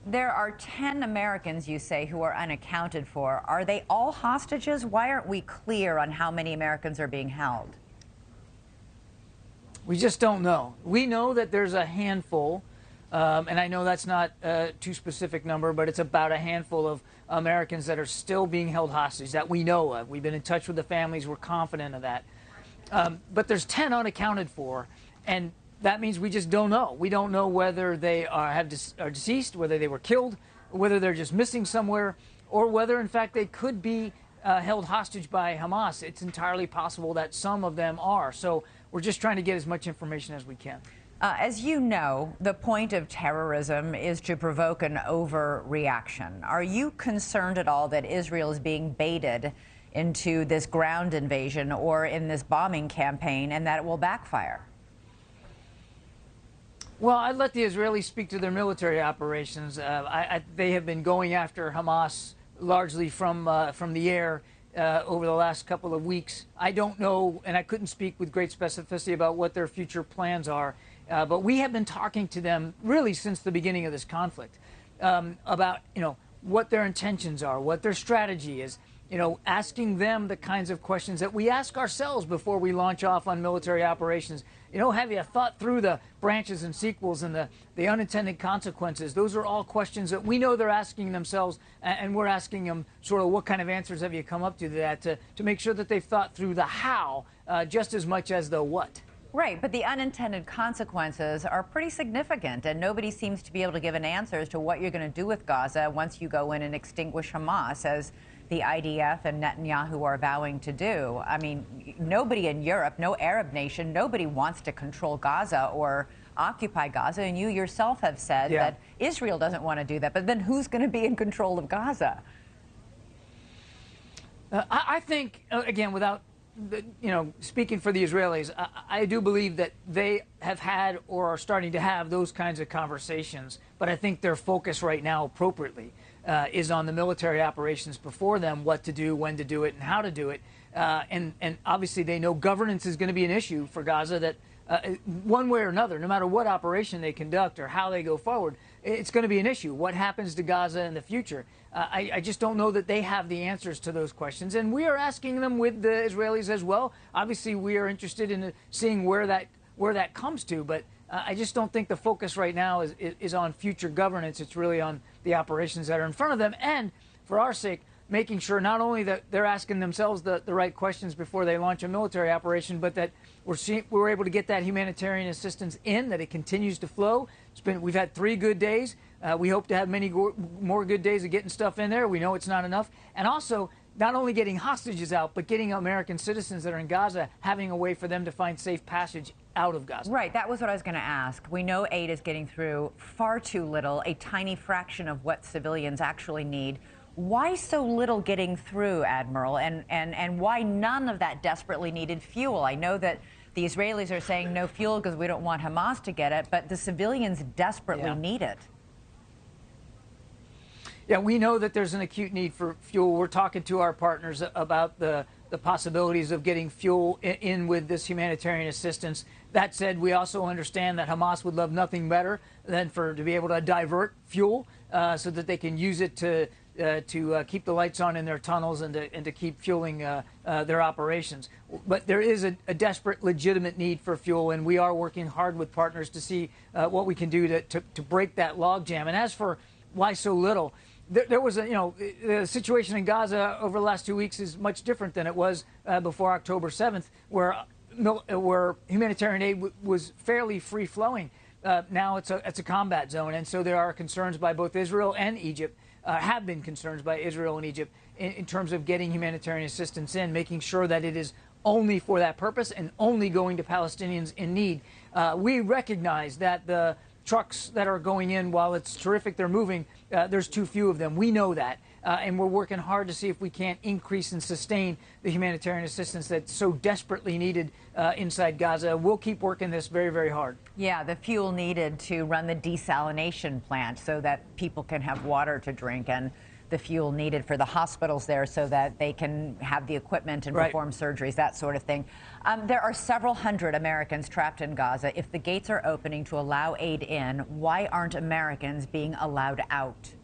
There are 10 Americans, you say, who are unaccounted for. Are they all hostages? Why aren't we clear on how many Americans are being held? We just don't know. We know that there's a handful, and I know that's not a too specific number, but it's about a handful of Americans that are still being held hostage that we know of. We've been in touch with the families. We're confident of that. But there's 10 unaccounted for, and that means we just don't know. We don't know whether they are deceased, whether they were killed, whether they're just missing somewhere, or whether, in fact, they could be held hostage by Hamas. It's entirely possible that some of them are. So we're just trying to get as much information as we can. As you know, the point of terrorism is to provoke an overreaction. Are you concerned at all that Israel is being baited into this ground invasion or in this bombing campaign and that it will backfire? Well, I'd let the Israelis speak to their military operations. They have been going after Hamas largely from the air over the last couple of weeks. I don't know, and I couldn't speak with great specificity about what their future plans are, but we have been talking to them really since the beginning of this conflict about, what their intentions are, what their strategy is. Asking them the kinds of questions that we ask ourselves before we launch off on military operations. Have you thought through the branches and sequels and the unintended consequences? Those are all questions that we know they're asking themselves, and we're asking them sort of what kind of answers have you come up to that to make sure that they've thought through the how just as much as the what. Right, but the unintended consequences are pretty significant, and nobody seems to be able to give an answer as to what you're going to do with Gaza once you go in and extinguish Hamas, as the IDF and Netanyahu are vowing to do. I mean, nobody in Europe, no Arab nation, nobody wants to control Gaza or occupy Gaza, and you yourself have said that Israel doesn't want to do that. But then who's going to be in control of Gaza? I think, again, without speaking for the Israelis, I do believe that they have had or are starting to have those kinds of conversations. But I think their focus right now, appropriately, is on the military operations before them, what to do, when to do it, and how to do it. And obviously they know governance is going to be an issue for Gaza, that one way or another, no matter what operation they conduct or how they go forward, it's going to be an issue. What happens to Gaza in the future? I just don't know that they have the answers to those questions. And we are asking them with the Israelis as well. Obviously, we are interested in seeing where that comes to. But I just don't think the focus right now is on future governance. It's really on the operations that are in front of them. And for our sake, making sure not only that they're asking themselves the right questions before they launch a military operation, but that we're able to get that humanitarian assistance in, that it continues to flow. We've had 3 good days. We hope to have many more good days of getting stuff in there. We know it's not enough. And also, not only getting hostages out, but getting American citizens that are in Gaza, having a way for them to find safe passage out of Gaza. Right, that was what I was going to ask. We know aid is getting through far too little, a tiny fraction of what civilians actually need. Why so little getting through, Admiral, and why none of that desperately needed fuel? I know that the Israelis are saying no fuel because we don't want Hamas to get it, but the civilians desperately need it. Yeah, we know that there's an acute need for fuel. We're talking to our partners about the possibilities of getting fuel in with this humanitarian assistance. That said, we also understand that Hamas would love nothing better than to be able to divert fuel so that they can use it to keep the lights on in their tunnels and to keep fueling their operations. But there is a desperate, legitimate need for fuel, and we are working hard with partners to see what we can do to break that logjam. And as for why so little, there was the situation in Gaza over the last 2 weeks is much different than it was before October 7th, where humanitarian aid was fairly free-flowing. Now it's a combat zone, and so there are concerns by both Israel and Egypt. Have been concerns by Israel and Egypt in terms of getting humanitarian assistance in, making sure that it is only for that purpose and only going to Palestinians in need. We recognize that the trucks that are going in, while it's terrific they're moving, there's too few of them. We know that. And we're working hard to see if we can't increase and sustain the humanitarian assistance that's so desperately needed inside Gaza. We'll keep working this very, very hard. Yeah, the fuel needed to run the desalination plant so that people can have water to drink, and the fuel needed for the hospitals there so that they can have the equipment and perform surgeries, that sort of thing. There are several hundred Americans trapped in Gaza. If the gates are opening to allow aid in, why aren't Americans being allowed out?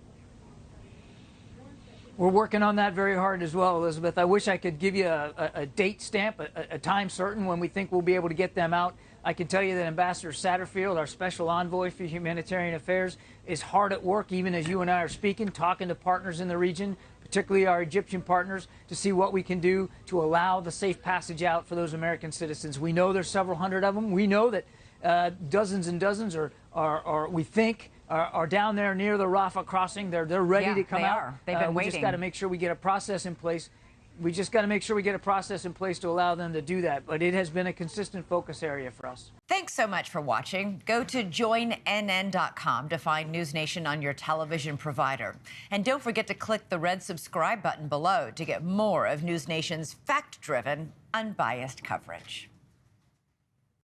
We're working on that very hard as well, Elizabeth. I wish I could give you a date stamp, a time certain when we think we'll be able to get them out. I can tell you that Ambassador Satterfield, our special envoy for humanitarian affairs, is hard at work, even as you and I are speaking, talking to partners in the region, particularly our Egyptian partners, to see what we can do to allow the safe passage out for those American citizens. We know there's several hundred of them. We know that dozens and dozens we think, are down there near the Rafah crossing. They're ready to come out. They've been waiting. We just got to make sure we get a process in place. We just got to make sure we get a process in place to allow them to do that. But it has been a consistent focus area for us. Thanks so much for watching. Go to joinnn.com to find NewsNation on your television provider. And don't forget to click the red subscribe button below to get more of NewsNation's fact-driven, unbiased coverage.